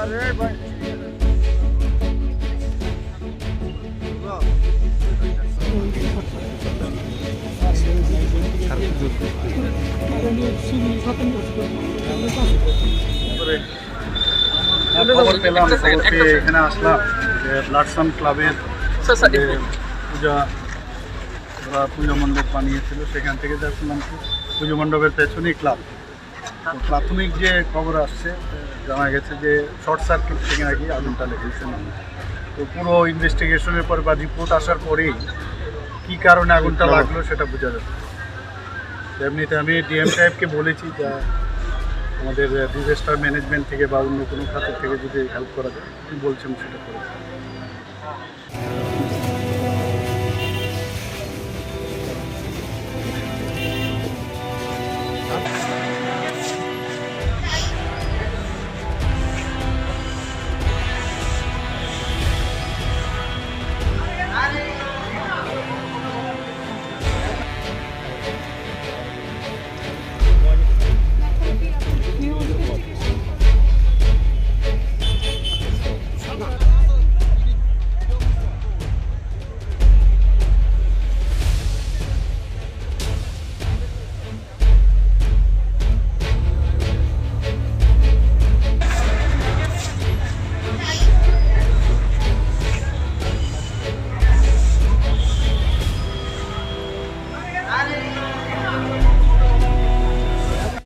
খবর পেলাম, খবর পেয়ে এখানে আসলাম যে ব্লাডসাম ক্লাবের পূজা ওরা পুজো মণ্ডপ বানিয়েছিল, সেখান থেকে যা শুনলাম পুজো মণ্ডপের পেছনেই ক্লাব। প্রাথমিক যে খবর আসছে জানা গেছে যে শর্ট সার্কিট থেকে নাকি আগুনটা লেগেছে। তো পুরো ইনভেস্টিগেশনের পর বা রিপোর্ট আসার পরেই কী কারণে আগুনটা লাগলো সেটা বোঝা যাচ্ছে। এমনিতে আমি ডিএম সাহেবকে বলেছি যা আমাদের ডিজাস্টার ম্যানেজমেন্ট থেকে বা অন্য কোনো খাতের থেকে যদি হেল্প করা যায়, বলছেন সেটা করে।